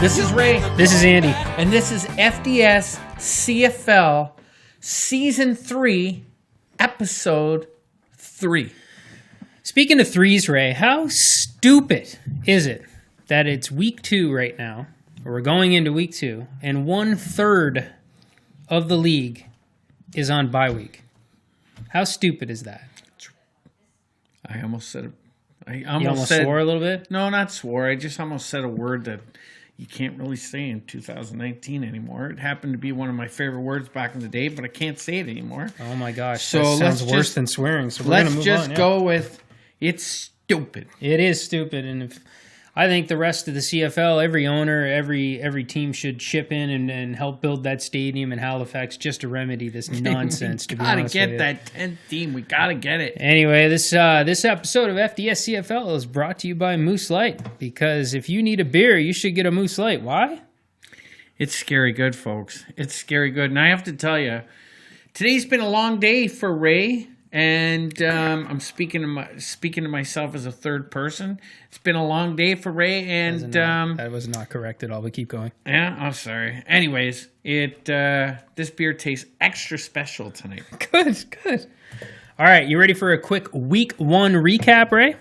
This is Ray. This is Andy. And this is FDS CFL Season 3, Episode 3. Speaking of threes, Ray, how stupid is it that it's week 2 right now, or we're going into week 2, and 1/3 of the league is on bye week? How stupid is that? I almost said it. You almost swore a little bit? No, not swore. I just almost said a word that you can't really say in 2019 anymore. It happened to be one of my favorite words back in the day, but I can't say it anymore. Oh my gosh, so that sounds worse than swearing. So let's just go with it's stupid. It is stupid, and if I think the rest of the CFL, every owner, every team should chip in and help build that stadium in Halifax just to remedy this nonsense. We gotta get that 10th team. We gotta get it. Anyway, this episode of FDS CFL is brought to you by Moose Light, because if you need a beer, you should get a Moose Light. Why? It's scary good, folks. It's scary good, and I have to tell you, today's been a long day for Ray. And I'm speaking to myself as a third person. It's been a long day for Ray, and that was not correct at all. But keep going. Yeah, I'm sorry. Anyways, this beer tastes extra special tonight. Good. All right, you ready for a quick Week 1 recap, Ray?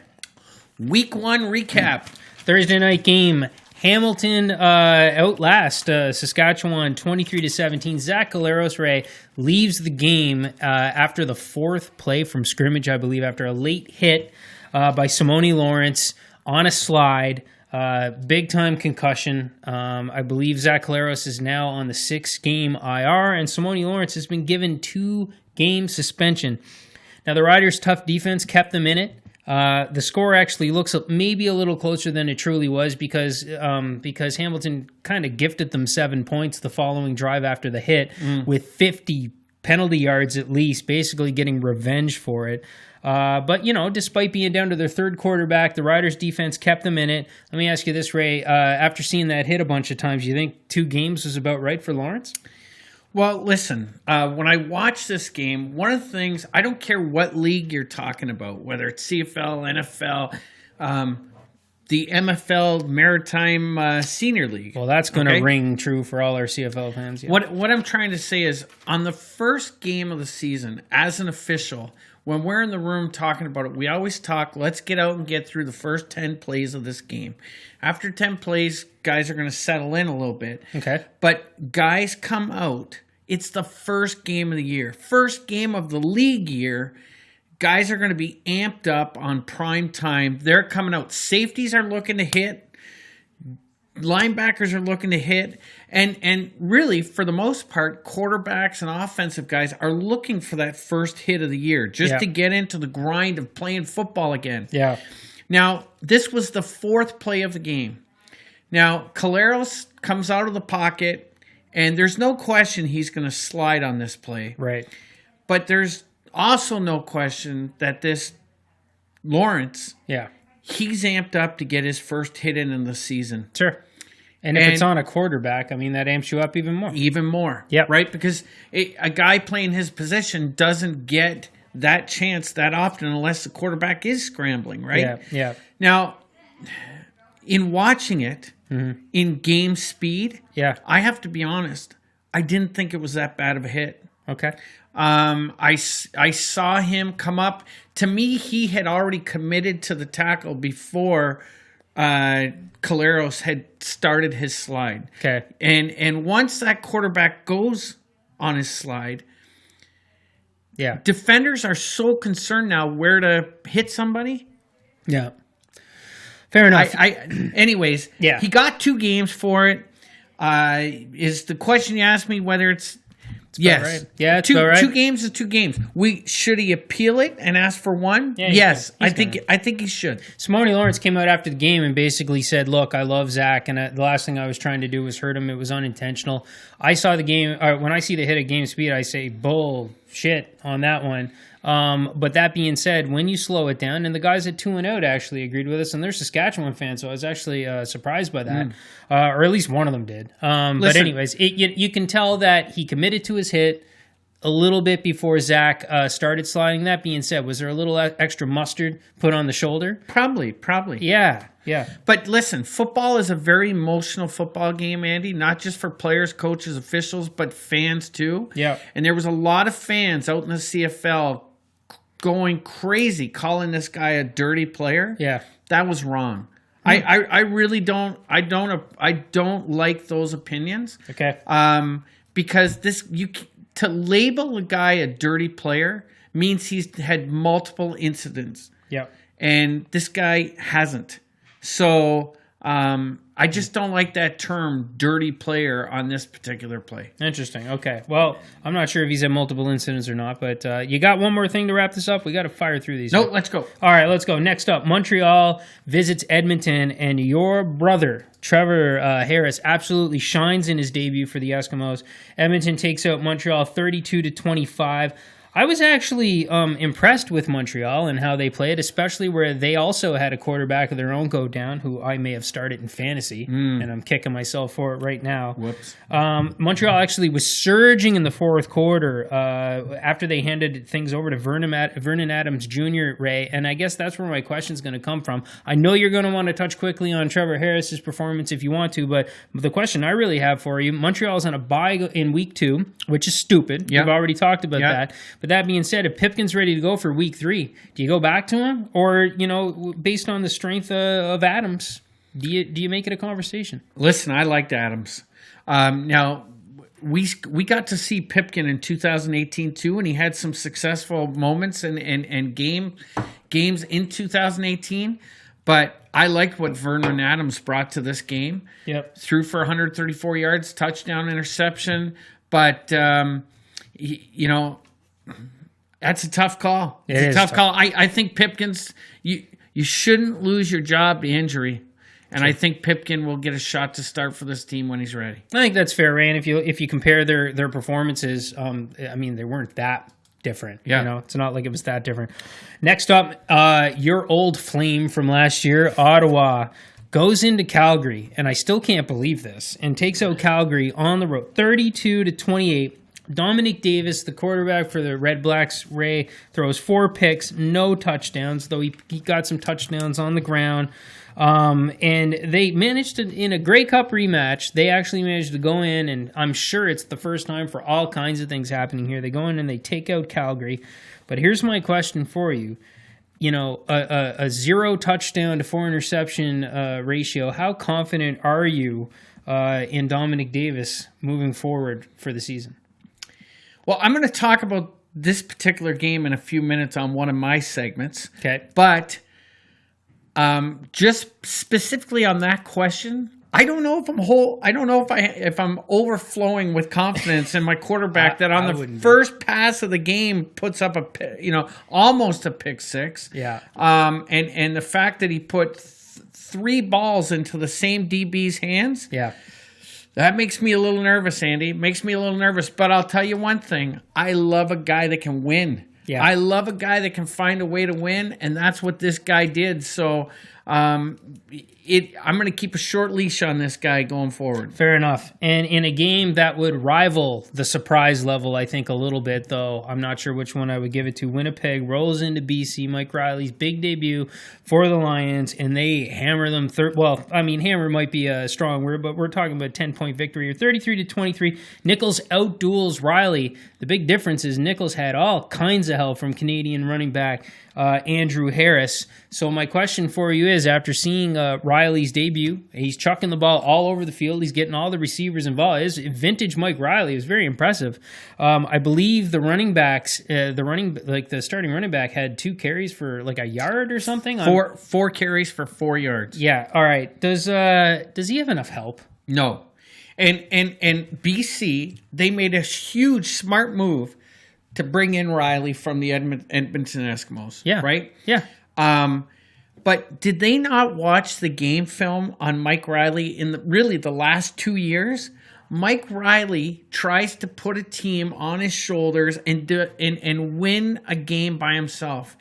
Week 1 recap. Thursday night game. Hamilton outlast Saskatchewan 23-17. Zach Collaros, Ray, leaves the game after the 4th play from scrimmage, I believe, after a late hit by Simone Lawrence on a slide. Big-time concussion. I believe Zach Collaros is now on the 6-game IR, and Simone Lawrence has been given 2-game suspension. Now, the Riders' tough defense kept them in it. The score actually looks maybe a little closer than it truly was because Hamilton kind of gifted them 7 points the following drive after the hit with 50 penalty yards at least, basically getting revenge for it. But, despite being down to their third quarterback, the Riders' defense kept them in it. Let me ask you this, Ray. After seeing that hit a bunch of times, you think 2 games was about right for Lawrence? Well, listen, when I watch this game, one of the things, I don't care what league you're talking about, whether it's CFL, NFL, the MFL Maritime Senior League. Well, that's going to ring true for all our CFL fans. Yeah. What I'm trying to say is, on the first game of the season, as an official, when we're in the room talking about it, we always talk, let's get out and get through the first 10 plays of this game. After 10 plays, guys are going to settle in a little bit. Okay. But guys come out. It's the first game of the year. First game of the league year. Guys are going to be amped up on prime time. They're coming out. Safeties are looking to hit. Linebackers are looking to hit. And really, for the most part, quarterbacks and offensive guys are looking for that first hit of the year just to get into the grind of playing football again. Yeah. Now, this was the 4th play of the game. Now, Collaros comes out of the pocket, and there's no question he's going to slide on this play. Right. But there's also no question that this Lawrence, he's amped up to get his first hit in the season. Sure. And if it's on a quarterback, I mean, that amps you up even more. Even more. Yeah. Right? Because a guy playing his position doesn't get that chance that often unless the quarterback is scrambling, right? Yeah. Now, in watching it, in game speed, I have to be honest, I didn't think it was that bad of a hit. Okay. I saw him come up. To me, he had already committed to the tackle before Collaros had started his slide. Okay. And once that quarterback goes on his slide, defenders are so concerned now where to hit somebody. Yeah. Fair enough. Anyways, he got 2 games for it. Is the question you asked me whether it's yes. Right. Yeah, it's 2 right. 2 games is 2 games. Should he appeal it and ask for 1? Yeah, yes, I think he should. Simone Lawrence came out after the game and basically said, "Look, I love Zach, and the last thing I was trying to do was hurt him. It was unintentional." I saw the game. When I see the hit at game speed, I say bullshit on that one. But that being said, when you slow it down, and the guys at 2-0 actually agreed with us, and they're Saskatchewan fans, so I was actually surprised by that, or at least one of them did. But anyways, you can tell that he committed to his hit. a little bit before Zach started sliding. That being said, was there a little extra mustard put on the shoulder? Probably. Yeah. But listen, football is a very emotional football game, Andy, not just for players, coaches, officials, but fans too. Yeah. And there was a lot of fans out in the CFL going crazy, calling this guy a dirty player. Yeah. That was wrong. I really don't like those opinions. Okay. Because to label a guy a dirty player means he's had multiple incidents. Yeah. And this guy hasn't. So I just don't like that term dirty player on this particular play. Interesting. Okay. Well, I'm not sure if he's had multiple incidents or not, but you got one more thing to wrap this up? We got to fire through these. No, let's go. All right, let's go. Next up, Montreal visits Edmonton, and your brother, Trevor Harris, absolutely shines in his debut for the Eskimos. Edmonton takes out Montreal 32-25. I was actually impressed with Montreal and how they played, especially where they also had a quarterback of their own go down, who I may have started in fantasy, and I'm kicking myself for it right now. Whoops. Montreal actually was surging in the fourth quarter after they handed things over to Vernon Adams Jr., Ray, and I guess that's where my question's going to come from. I know you're going to want to touch quickly on Trevor Harris's performance if you want to, but the question I really have for you, Montreal's on a bye in week 2, which is stupid. Yep. We've already talked about Yep. that. But that being said, if Pipkin's ready to go for week 3, do you go back to him? Or, based on the strength of Adams, do you make it a conversation? Listen, I liked Adams. Now, we got to see Pipkin in 2018 too, and he had some successful moments and games in 2018. But I liked what Vernon Adams brought to this game. Yep. Threw for 134 yards, touchdown, interception. But, that's a tough call. It's a tough call. I think Pipkin's you shouldn't lose your job to injury, and I think Pipkin will get a shot to start for this team when he's ready. I think that's fair, Ray. And if you compare their performances, they weren't that different. Yeah. It's not like it was that different. Next up, your old flame from last year, Ottawa, goes into Calgary, and I still can't believe this, and takes out Calgary on the road, 32-28. Dominic Davis, the quarterback for the Red Blacks, Ray, throws 4 picks, no touchdowns, though he got some touchdowns on the ground. And they managed to, in a Grey Cup rematch, they actually managed to go in, and I'm sure it's the first time for all kinds of things happening here. They go in and they take out Calgary. But here's my question for you. A 0 touchdown to 4 interception ratio, how confident are you in Dominic Davis moving forward for the season? Well, I'm going to talk about this particular game in a few minutes on one of my segments. Okay. But just specifically on that question, I don't know if I'm overflowing with confidence in my quarterback that on the first pass of the game puts up almost a pick 6. Yeah. And the fact that he put 3 balls into the same DB's hands. Yeah. That makes me a little nervous, Andy. Makes me a little nervous. But I'll tell you one thing. I love a guy that can win. Yeah. I love a guy that can find a way to win, and that's what this guy did. So I'm going to keep a short leash on this guy going forward. Fair enough. And in a game that would rival the surprise level, I think, a little bit, though I'm not sure which one I would give it to. Winnipeg rolls into BC, Mike Riley's big debut for the Lions, and they hammer them. Hammer might be a strong word, but we're talking about a 10-point victory, or 33-23. Nichols outduels Riley. The big difference is Nichols had all kinds of help from Canadian running back Andrew Harris. So my question for you is, after seeing Riley's debut, he's chucking the ball all over the field. He's getting all the receivers involved. It's vintage Mike Riley. It was very impressive. I believe the running backs, the starting running back had 2 carries for like a yard or something. 4 carries for 4 yards. Yeah. All right. Does he have enough help? No. And BC, they made a huge smart move to bring in Riley from the Edmonton Eskimos. Yeah. Right? Yeah. But did they not watch the game film on Mike Riley in the last 2 years? Mike Riley tries to put a team on his shoulders and win a game by himself.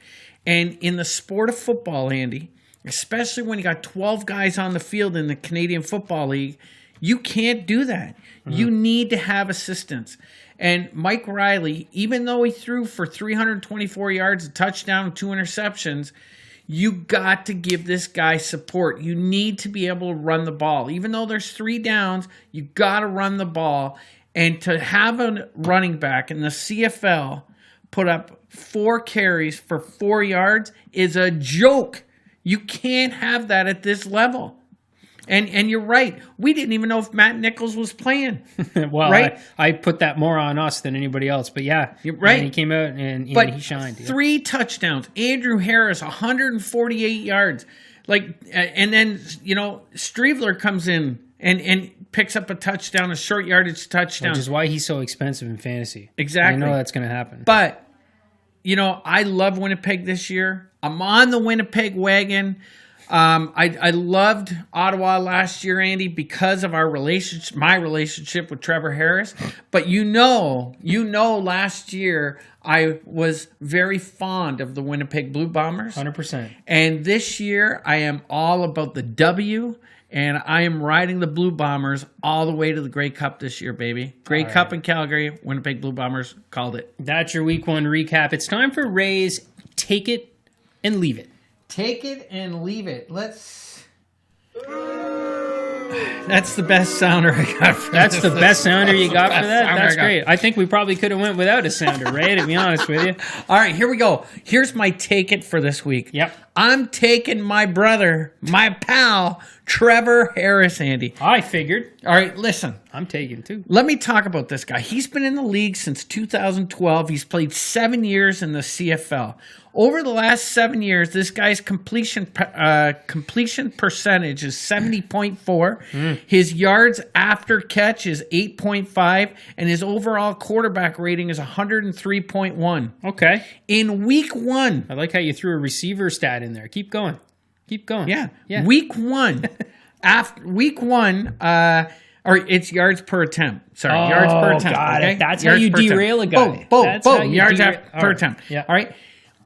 And in the sport of football, Andy, especially when you got 12 guys on the field in the Canadian Football League, You can't do that. You need to have assistance. And Mike Riley, even though he threw for 324 yards, a touchdown, and 2 interceptions, you got to give this guy support. You need to be able to run the ball. Even though there's 3 downs, you got to run the ball. And to have a running back in the CFL put up 4 carries for 4 yards is a joke. You can't have that at this level. And you're right. We didn't even know if Matt Nichols was playing. Well, right? I put that more on us than anybody else. But yeah, you're right. And he came out and he shined. 3 touchdowns. Andrew Harris, 148 yards. And then, Streveler comes in and picks up a touchdown, a short yardage touchdown. Which is why he's so expensive in fantasy. Exactly. I know that's going to happen. But, I love Winnipeg this year. I'm on the Winnipeg wagon. I loved Ottawa last year, Andy, because of my relationship with Trevor Harris. But last year I was very fond of the Winnipeg Blue Bombers. 100%. And this year I am all about the W, and I am riding the Blue Bombers all the way to the Grey Cup this year, baby. Grey Cup in Calgary, Winnipeg Blue Bombers called it. That's your week 1 recap. It's time for Ray's Take It and Leave It. Take it and leave it. That's the best sounder I got for That's this. the best sounder you got for that? That's I got. great. I think we probably could have went without a sounder, Ray, to be honest with you. All right, here we go. Here's my take it for this week. Yep. I'm taking my brother, my pal, Trevor Harris, Andy. I figured. All right, listen. I'm taking too. Let me talk about this guy. He's been in the league since 2012. He's played 7 years in the CFL. Over the last 7 years, this guy's completion percentage is 70.4. His yards after catch is 8.5, and his overall quarterback rating is 103.1. Okay. In week 1, I like how you threw a receiver stat in there. Keep going. yeah. Week 1, or it's yards per attempt. Sorry, yards per attempt. Got okay? it. That's yards how you per derail attempt. a guy. Boom. Yards per attempt. Yeah. All right.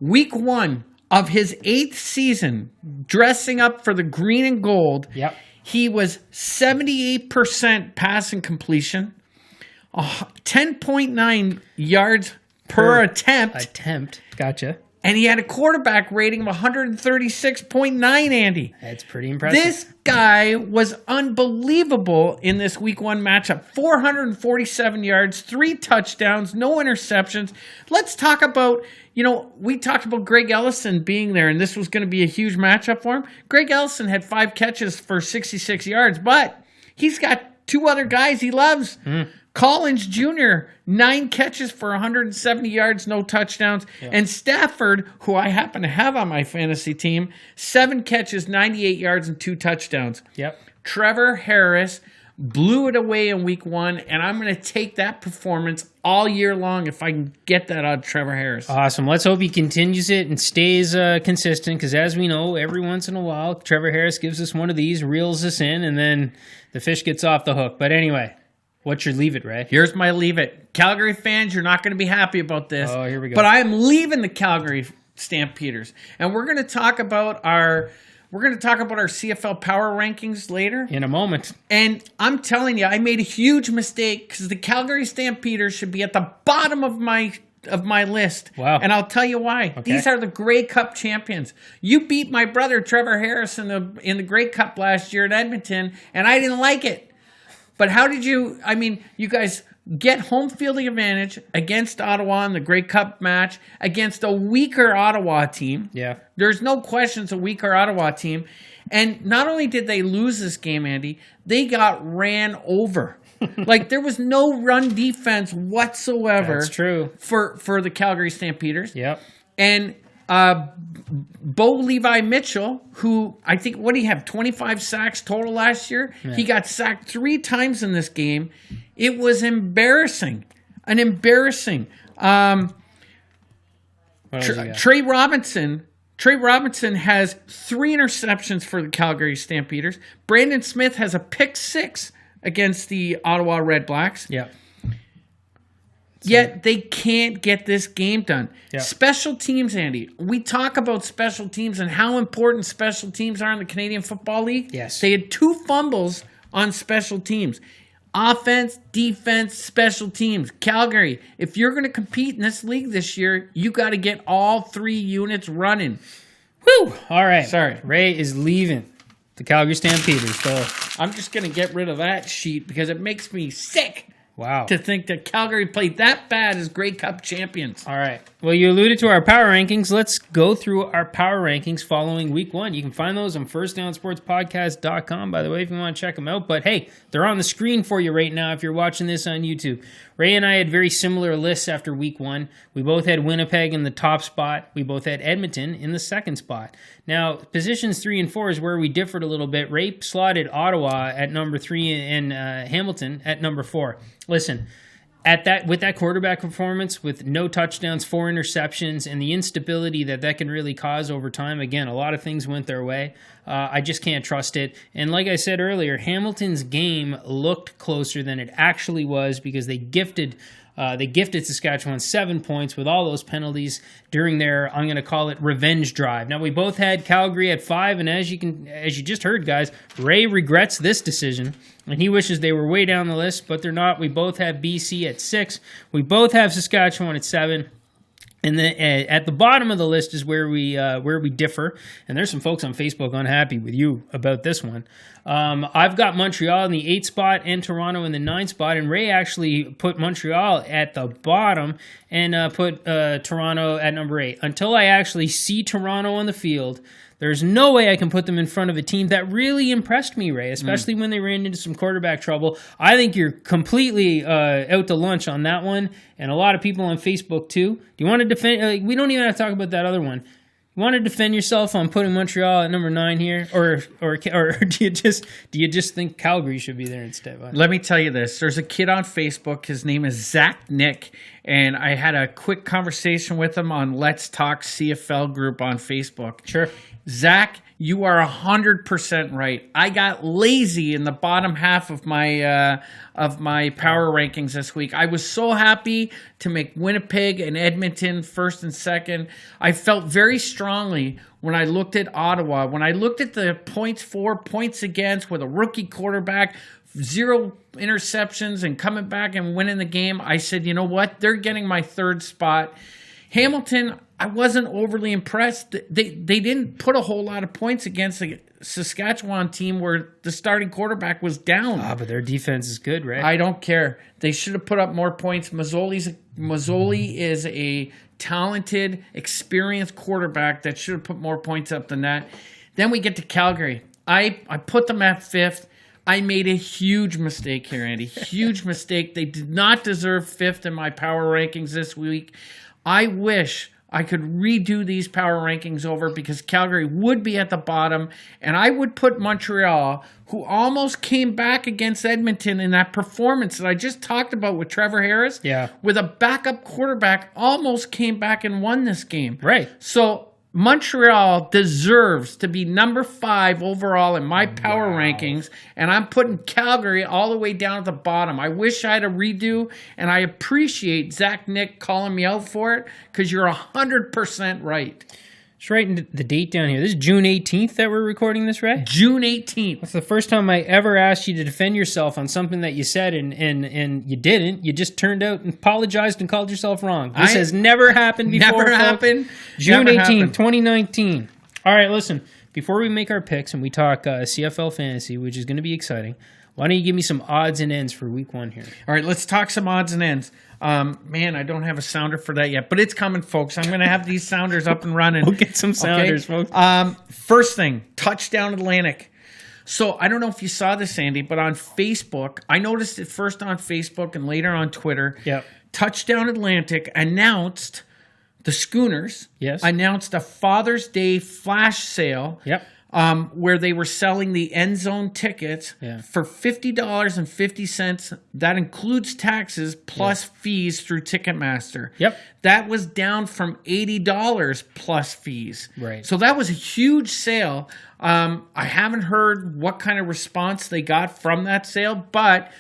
Week 1 of his 8th season, dressing up for the green and gold, Yep. he was 78% passing completion, 10.9 yards per attempt. Gotcha. And he had a quarterback rating of 136.9, Andy. That's pretty impressive. This guy was unbelievable in this week 1 matchup. 447 yards, 3 touchdowns, no interceptions. Let's talk about, we talked about Greg Ellison being there, and this was going to be a huge matchup for him. Greg Ellison had 5 catches for 66 yards, but he's got 2 other guys he loves. Collins Jr., 9 catches for 170 yards, no touchdowns. Yeah. And Stafford, who I happen to have on my fantasy team, 7 catches, 98 yards, and 2 touchdowns. Yep. Trevor Harris blew it away in week 1, and I'm going to take that performance all year long if I can get that out of Trevor Harris. Awesome. Let's hope he continues it and stays consistent, because as we know, every once in a while, Trevor Harris gives us one of these, reels us in, and then the fish gets off the hook. But anyway, what's your leave it, Ray? Here's my leave it. Calgary fans, you're not going to be happy about this. Oh, here we go. But I am leaving the Calgary Stampeders. And we're going to talk about our CFL power rankings later. In a moment. And I'm telling you, I made a huge mistake because the Calgary Stampeders should be at the bottom of my list. Wow. And I'll tell you why. Okay. These are the Grey Cup champions. You beat my brother Trevor Harris in the Grey Cup last year at Edmonton, and I didn't like it. But how did you guys get home fielding advantage against Ottawa in the Grey Cup match against a weaker Ottawa team? Yeah. There's no question it's a weaker Ottawa team. And not only did they lose this game, Andy, they got ran over. There was no run defense whatsoever. That's true. For the Calgary Stampeders. Yep. And Bo Levi Mitchell, who I think, what did he have, 25 sacks total last year? Yeah. He got sacked 3 times in this game. It was embarrassing. Trey Robinson has 3 interceptions for the Calgary Stampeders. Brandon Smith has a pick 6 against the Ottawa Red Blacks. Yeah. Yet they can't get this game done. Yeah. Special teams, Andy. We talk about special teams and how important special teams are in the Canadian Football League. Yes. They had 2 fumbles on special teams. Offense, defense, special teams. Calgary, if you're going to compete in this league this year, you got to get all 3 units running. Whew! All right. Sorry. Ray is leaving the Calgary Stampeders. So I'm just going to get rid of that sheet because it makes me sick. Wow. To think that Calgary played that bad as Grey Cup champions. All right. Well, you alluded to our power rankings. Let's go through our power rankings following week 1. You can find those on firstdownsportspodcast.com, by the way, if you want to check them out. But hey, they're on the screen for you right now if you're watching this on YouTube. Ray and I had very similar lists after week 1. We both had Winnipeg in the top spot. We both had Edmonton in the second spot. Now, positions 3 and 4 is where we differed a little bit. Ray slotted Ottawa at number 3 and Hamilton at number 4. Listen, with that quarterback performance, with no touchdowns, 4 interceptions, and the instability that can really cause over time, again, a lot of things went their way. I just can't trust it. And like I said earlier, Hamilton's game looked closer than it actually was because they gifted Saskatchewan 7 points with all those penalties during their, I'm going to call it, revenge drive. Now, we both had Calgary at 5, and as you just heard, guys, Ray regrets this decision, and he wishes they were way down the list, but they're not. We both have BC at 6. We both have Saskatchewan at 7. And then at the bottom of the list is where we differ. And there's some folks on Facebook unhappy with you about this one. I've got Montreal in the 8th spot and Toronto in the 9th spot. And Ray actually put Montreal at the bottom and put Toronto at number 8. Until I actually see Toronto on the field, there's no way I can put them in front of a team that really impressed me, Ray, especially when they ran into some quarterback trouble. I think you're completely out to lunch on that one, and a lot of people on Facebook too. Do you want to defend? We don't even have to talk about that other one. You want to defend yourself on putting Montreal at number 9 here, or do you just think Calgary should be there instead? Let me tell you this. There's a kid on Facebook. His name is Zach Nick, and I had a quick conversation with him on Let's Talk CFL group on Facebook. Sure. Zach, you are 100% right. I got lazy in the bottom half of my power rankings this week. I was so happy to make Winnipeg and Edmonton first and second. I felt very strongly when I looked at Ottawa, when I looked at the points for, points against with a rookie quarterback, 0 interceptions and coming back and winning the game. I said, you know what? They're getting my 3rd spot. Hamilton, I wasn't overly impressed. They didn't put a whole lot of points against the Saskatchewan team where the starting quarterback was down. But their defense is good, right? I don't care. They should have put up more points. Mazzoli is a talented, experienced quarterback that should have put more points up than that. Then we get to Calgary. I put them at 5th. I made a huge mistake here, Andy. Huge mistake. They did not deserve 5th in my power rankings this week. I wish I could redo these power rankings over because Calgary would be at the bottom, and I would put Montreal, who almost came back against Edmonton in that performance that I just talked about with Trevor Harris. Yeah. With a backup quarterback, almost came back and won this game. Right. So Montreal deserves to be number 5 overall in my power rankings, and I'm putting Calgary all the way down at the bottom. I wish I had a redo, and I appreciate Zach Nick calling me out for it because you're 100% right. Just writing the date down here. This is June 18th that we're recording this, Ray? June 18th. That's the first time I ever asked you to defend yourself on something that you said and you didn't. You just turned out and apologized and called yourself wrong. This has never happened before. Never happened. June Never 18th, happened. 2019. All right, listen. Before we make our picks and we talk CFL fantasy, which is going to be exciting, why don't you give me some odds and ends for week 1 here? All right, let's talk some odds and ends. Man, I don't have a sounder for that yet, but it's coming, folks. I'm going to have these sounders up and running. We'll get some sounders, folks. First thing, Touchdown Atlantic. So I don't know if you saw this, Andy, but on Facebook, I noticed it first on Facebook and later on Twitter. Yep. Touchdown Atlantic announced, the Schooners announced a Father's Day flash sale. Yep. Where they were selling the end zone tickets for $50.50. That includes taxes plus fees through Ticketmaster. Yep. That was down from $80 plus fees. Right. So that was a huge sale. I haven't heard what kind of response they got from that sale, but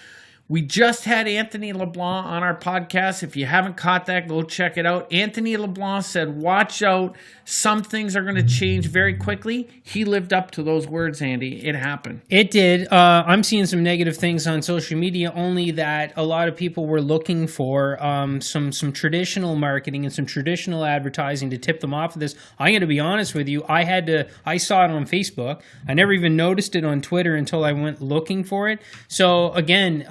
We just had Anthony LeBlanc on our podcast. If you haven't caught that, go check it out. Anthony LeBlanc said, watch out. Some things are going to change very quickly. He lived up to those words, Andy. It happened. It did. I'm seeing some negative things on social media, only that a lot of people were looking for some traditional marketing and some traditional advertising to tip them off of this. I'm going to be honest with you. I saw it on Facebook. I never even noticed it on Twitter until I went looking for it. So again,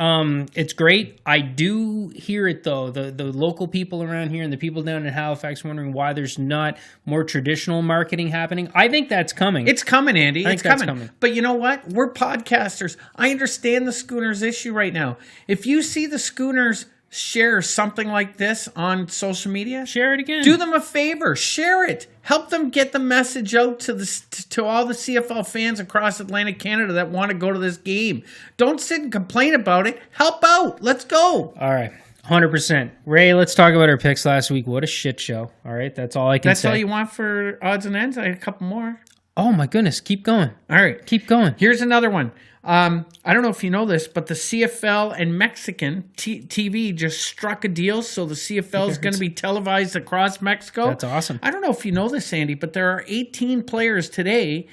it's great. I do hear it though. The local people around here and the people down in Halifax wondering why there's not more traditional marketing happening. I think that's coming. It's coming, Andy. It's coming. But you know what? We're podcasters. I understand the Schooners issue right now. If you see the Schooners share something like this on social media, share it again. Do them a favor. Share it. Help them get the message out to all the CFL fans across Atlantic Canada that want to go to this game. Don't sit and complain about it. Help out. Let's go. All right. 100%. Ray, let's talk about our picks last week. What a shit show. All right. That's all I can say. That's all you want for odds and ends? I had a couple more. Oh, my goodness. Keep going. All right. Keep going. Here's another one. I don't know if you know this, but the CFL and Mexican TV just struck a deal, so the CFL is going to be televised across Mexico. That's awesome. I don't know if you know this, Andy, but there are 18 players today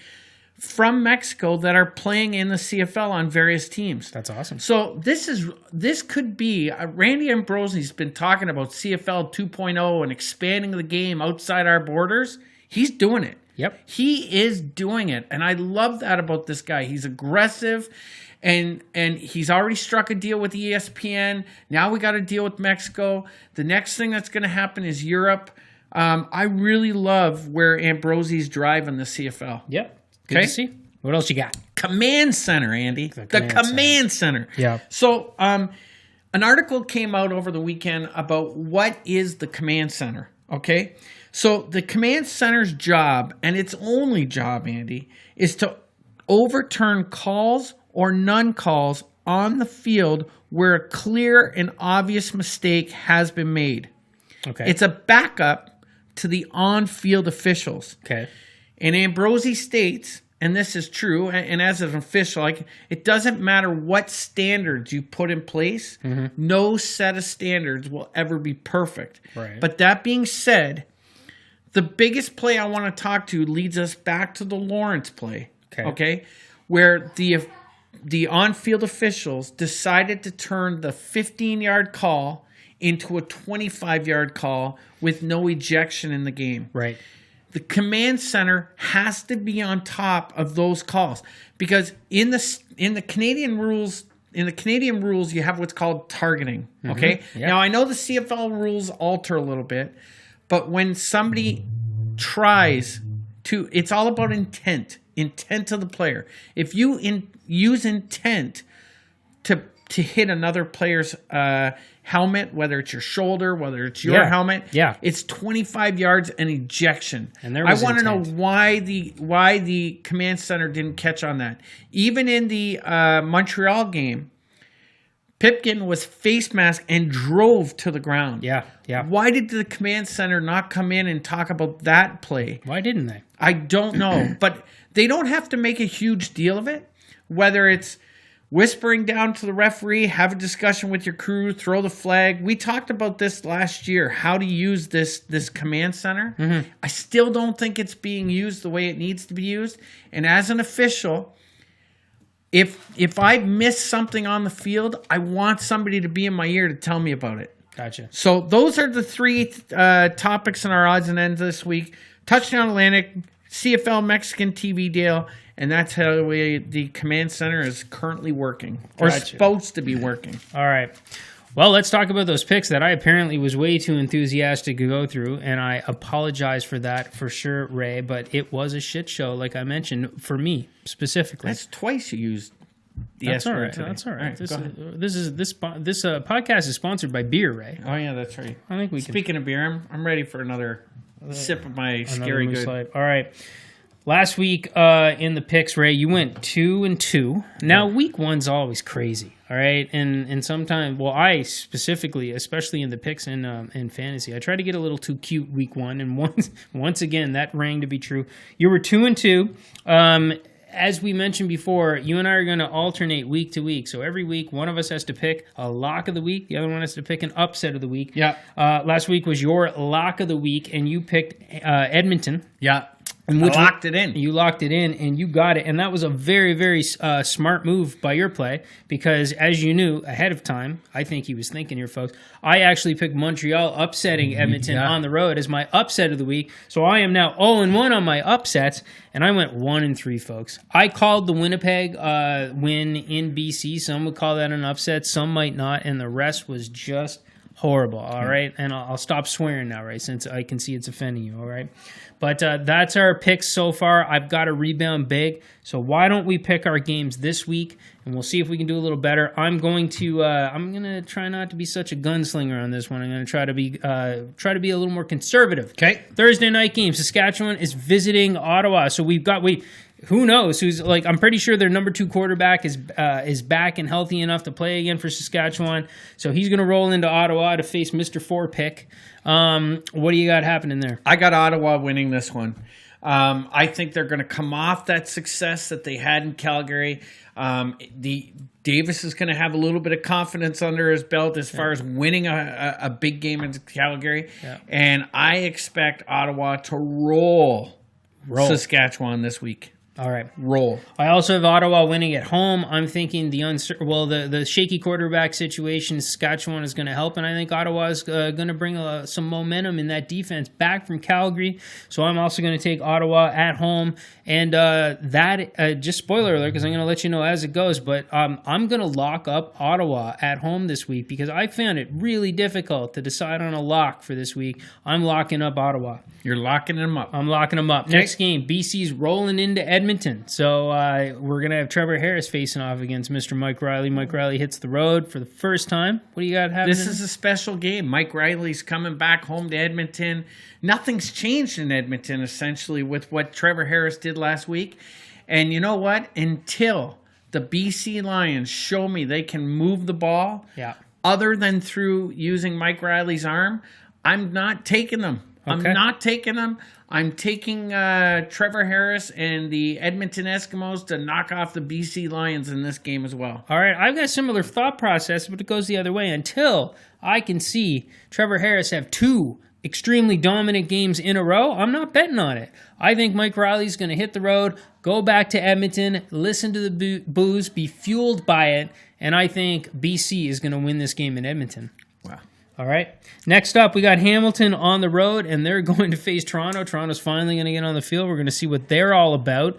from Mexico that are playing in the CFL on various teams. That's awesome. So this could be Randy Ambrosie's been talking about CFL 2.0 and expanding the game outside our borders. He's doing it. Yep. He is doing it. And I love that about this guy. He's aggressive and he's already struck a deal with ESPN. Now we got a deal with Mexico. The next thing that's going to happen is Europe. I really love where Ambrosie's driving the CFL. Yep. Good to see. What else you got? Command Center, Andy. The Command Center. Yeah. So an article came out over the weekend about what is the Command Center, okay? So the Command Center's job, and its only job, Andy, is to overturn calls or non-calls on the field where a clear and obvious mistake has been made. Okay. It's a backup to the on-field officials. Okay. And Ambrosie states, and this is true, and as an official, it doesn't matter what standards you put in place, no set of standards will ever be perfect. Right. But that being said, the biggest play I want to talk to leads us back to the Lawrence play, okay? Where the on-field officials decided to turn the 15-yard call into a 25-yard call with no ejection in the game. Right. The Command Center has to be on top of those calls because in the Canadian rules, you have what's called targeting, okay? Yep. Now, I know the CFL rules alter a little bit, but when somebody tries to, it's all about intent of the player. If you use intent to hit another player's helmet, whether it's your shoulder, whether it's your helmet, it's 25 yards and ejection. And there I was want to know intent. why the Command Center didn't catch on that. Even in the Montreal game, Pickem was face masked and drove to the ground. Yeah. Why did the Command Center not come in and talk about that play? Why didn't they? I don't know. But they don't have to make a huge deal of it. Whether it's whispering down to the referee, have a discussion with your crew, throw the flag. We talked about this last year, how to use this Command Center. I still don't think it's being used the way it needs to be used. And as an official, if I miss something on the field, I want somebody to be in my ear to tell me about it. Gotcha. So those are the three topics in our odds and ends this week. Touchdown Atlantic, CFL Mexican TV deal, and that's how the Command Center is currently working, or supposed to be working. All right. Well, let's talk about those picks that I apparently was way too enthusiastic to go through, and I apologize for that for sure, Ray, but it was a shit show, like I mentioned, for me specifically. That's twice you used the That's S all word right. today. That's all right. All right, This podcast is sponsored by beer, Ray. Oh, yeah, that's right. I think we Speaking of beer, I'm ready for another sip of my scary good. Light. All right. Last week in the picks, Ray, you went 2-2. Now, week one's always crazy, all right? And sometimes, well, I specifically, especially in the picks in fantasy, I try to get a little too cute week one. And once again, that rang to be true. You were 2-2. as we mentioned before, you and I are going to alternate week to week. So every week, one of us has to pick a lock of the week. The other one has to pick an upset of the week. Yeah. Last week was your lock of the week, and you picked Edmonton. Yeah. And I locked it in. You locked it in, and you got it. And that was a very, very smart move by your play because, as you knew ahead of time, I think he was thinking here, folks, I actually picked Montreal upsetting Edmonton on the road as my upset of the week. So I am now 0-1 on my upsets, and I went 1-3, folks. I called the Winnipeg win in BC. Some would call that an upset. Some might not, and the rest was just horrible, all right? And I'll stop swearing now, right, since I can see it's offending you, all right? But that's our picks so far. I've got to rebound big, so why don't we pick our games this week, and we'll see if we can do a little better. I'm going to try not to be such a gunslinger on this one. I'm going to try to be a little more conservative. Okay. Thursday night game, Saskatchewan is visiting Ottawa, so who knows? I'm pretty sure their number 2 quarterback is back and healthy enough to play again for Saskatchewan. So he's going to roll into Ottawa to face Mr. 4-pick. What do you got happening there? I got Ottawa winning this one. I think they're going to come off that success that they had in Calgary. Davis is going to have a little bit of confidence under his belt as far as winning a big game in Calgary. Yeah. And I expect Ottawa to roll Saskatchewan this week. All right. Roll. I also have Ottawa winning at home. I'm thinking the shaky quarterback situation, Saskatchewan is going to help, and I think Ottawa is going to bring some momentum in that defense back from Calgary. So I'm also going to take Ottawa at home. And just spoiler alert, because I'm going to let you know as it goes, but I'm going to lock up Ottawa at home this week because I found it really difficult to decide on a lock for this week. I'm locking up Ottawa. You're locking them up. I'm locking them up. Okay. Next game, BC's rolling into Edmonton. So we're going to have Trevor Harris facing off against Mr. Mike Riley. Mike Riley hits the road for the first time. What do you got happening? This is a special game. Mike Riley's coming back home to Edmonton. Nothing's changed in Edmonton, essentially, with what Trevor Harris did last week. And you know what? Until the BC Lions show me they can move the ball, other than through using Mike Riley's arm, I'm not taking them. Okay. I'm not taking them. I'm taking Trevor Harris and the Edmonton Eskimos to knock off the BC Lions in this game as well. All right. I've got a similar thought process, but it goes the other way. Until I can see Trevor Harris have 2 extremely dominant games in a row, I'm not betting on it. I think Mike Riley's going to hit the road, go back to Edmonton, listen to the boos, be fueled by it, and I think BC is going to win this game in Edmonton. Wow. All right. Next up, we got Hamilton on the road, and they're going to face Toronto. Toronto's finally going to get on the field. We're going to see what they're all about.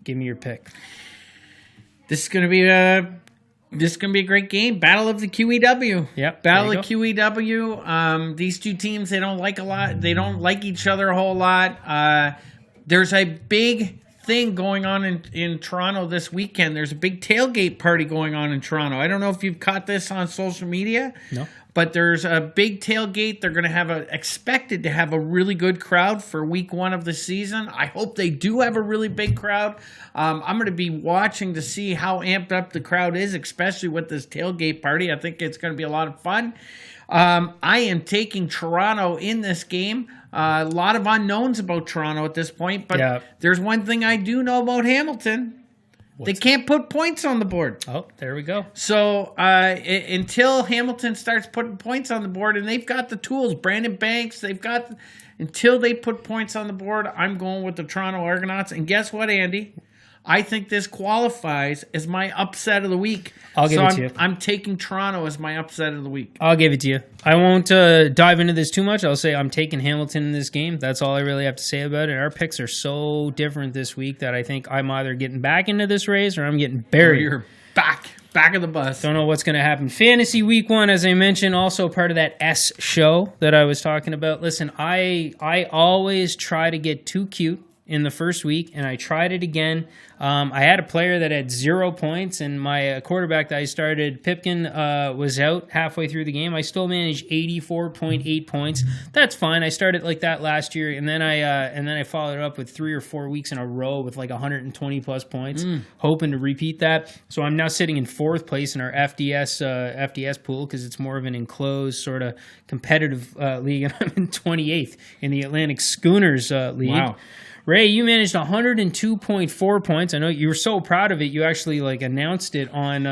Give me your pick. This is going to be a great game. Battle of the QEW. Yep. Battle of QEW. These two teams, they don't like each other a whole lot. There's a big thing going on in Toronto this weekend. There's a big tailgate party going on in Toronto. I don't know if you've caught this on social media. No. But there's a big tailgate. They're going to expected to have a really good crowd for week 1 of the season. I hope they do have a really big crowd. I'm going to be watching to see how amped up the crowd is, especially with this tailgate party. I think it's going to be a lot of fun. I am taking Toronto in this game. A lot of unknowns about Toronto at this point, but there's one thing I do know about Hamilton. They can't put points on the board. Oh, there we go. So until Hamilton starts putting points on the board, and they've got the tools, Brandon Banks, until they put points on the board, I'm going with the Toronto Argonauts. And guess what, Andy? I think this qualifies as my upset of the week. I'll give it to you. I'm taking Toronto as my upset of the week. I'll give it to you. I won't dive into this too much. I'll say I'm taking Hamilton in this game. That's all I really have to say about it. Our picks are so different this week that I think I'm either getting back into this race or I'm getting buried. You're back of the bus. Don't know what's going to happen. Fantasy week 1, as I mentioned, also part of that S show that I was talking about. Listen, I always try to get too cute in the first week, and I tried it again. I had a player that had 0 points, and my quarterback that I started, Pickem, was out halfway through the game. I still managed 84.8 points. That's fine. I started like that last year, and then I followed it up with 3 or 4 weeks in a row with like 120 plus points, hoping to repeat that. So I'm now sitting in 4th place in our FDS pool because it's more of an enclosed sort of competitive league, and I'm in 28th in the Atlantic Schooners league. Wow. Ray, you managed 102.4 points. I know you were so proud of it. You actually like announced it on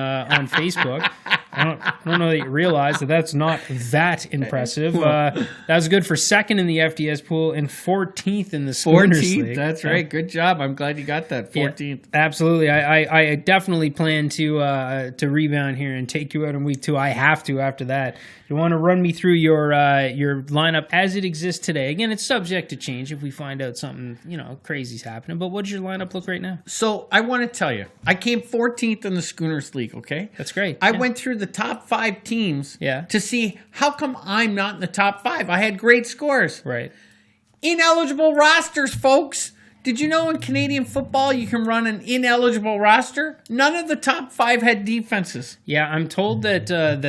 Facebook. I don't know that you realize that that's not that impressive. That was good for second in the FDS pool and 14th in the Schooners League. That's right. Good job. I'm glad you got that 14th. Yeah, absolutely. I definitely plan to rebound here and take you out in week 2. I have to after that. You want to run me through your lineup as it exists today? Again, it's subject to change if we find out something crazy's happening. But what does your lineup look right now? So I want to tell you, I came 14th in the Schooners League. Okay, that's great. I went through the top 5 teams to see how come I'm not in the top 5. I had great scores. Right. Ineligible rosters, folks. Did you know in Canadian football you can run an ineligible roster? None of the top 5 had defenses. Yeah, I'm told that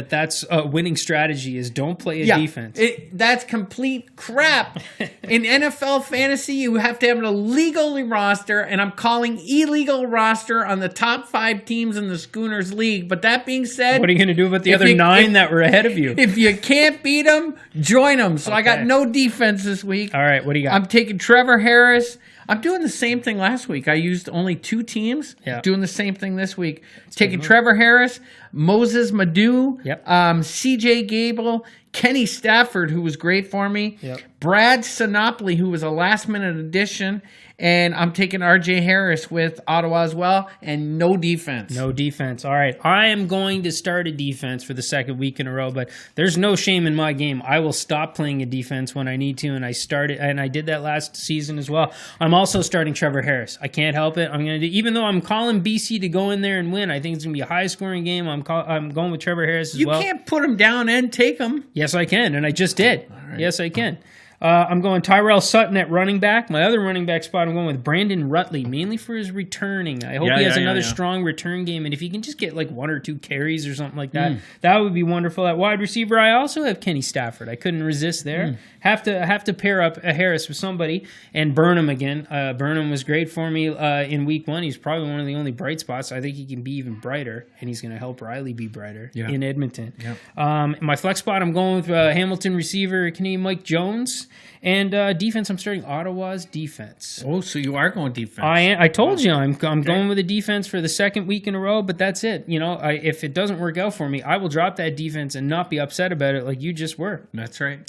that's a winning strategy is don't play a defense. That's complete crap. In NFL fantasy, you have to have an illegal roster, and I'm calling illegal roster on the top 5 teams in the Schooners League. But that being said... What are you going to do about the other 9 that were ahead of you? If you can't beat them, join them. So I got no defense this week. All right, what do you got? I'm taking Trevor Harris. I'm doing the same thing last week. I used only 2 teams. Yeah. Doing the same thing this week. Taking Trevor Harris, Moses Madu, CJ Gable, Kenny Stafford, who was great for me, Brad Sinopoli, who was a last-minute addition, and I'm taking RJ Harris with Ottawa as well, and no defense. No defense. All right. I am going to start a defense for the second week in a row, but there's no shame in my game. I will stop playing a defense when I need to, and I started, and I did that last season as well. I'm also starting Trevor Harris. I can't help it. I'm going to do, even though I'm calling BC to go in there and win, I think it's going to be a high-scoring game. I'm going with Trevor Harris as well. You can't put him down and take him. Yes, I can, and I just did. Right. Yes, I can. I'm going Tyrell Sutton at running back. My other running back spot, I'm going with Brandon Rutley, mainly for his returning. I hope he has another strong return game, and if he can just get like 1 or 2 carries or something like that, that would be wonderful. At wide receiver, I also have Kenny Stafford. I couldn't resist there. Have to pair up a Harris with somebody, and Burnham again. Burnham was great for me in week 1. He's probably one of the only bright spots. I think he can be even brighter, and he's going to help Riley be brighter in Edmonton. My flex spot, I'm going with Hamilton receiver Canadian Mike Jones. And defense, I'm starting Ottawa's defense. Oh, so you are going defense. I told you I'm going with a defense for the second week in a row, but that's it. If it doesn't work out for me, I will drop that defense and not be upset about it like you just were. That's right.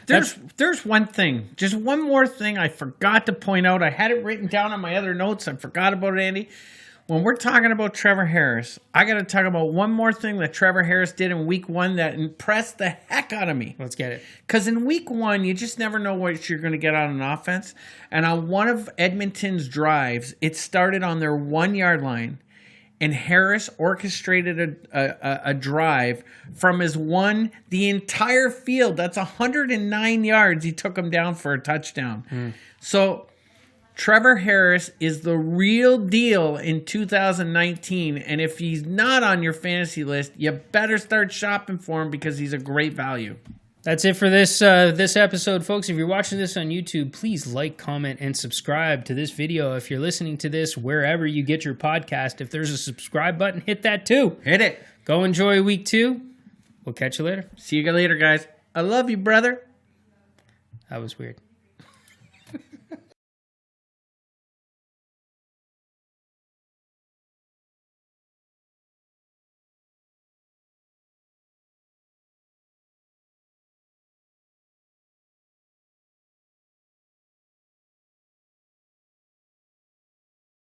There's one thing, just one more thing I forgot to point out. I had it written down on my other notes. I forgot about it, Andy. When we're talking about Trevor Harris, I got to talk about one more thing that Trevor Harris did in week 1 that impressed the heck out of me. Let's get it. Because in week 1, you just never know what you're going to get on an offense. And on one of Edmonton's drives, it started on their 1-yard line. And Harris orchestrated a drive from his the entire field. That's 109 yards. He took him down for a touchdown. So Trevor Harris is the real deal in 2019, and if he's not on your fantasy list, you better start shopping for him because he's a great value. That's it for this episode, folks. If you're watching this on YouTube, please like, comment, and subscribe to this video. If you're listening to this wherever you get your podcast, if there's a subscribe button, hit that too. Hit it. Go enjoy week 2. We'll catch you later. See you later, guys. I love you, brother. That was weird.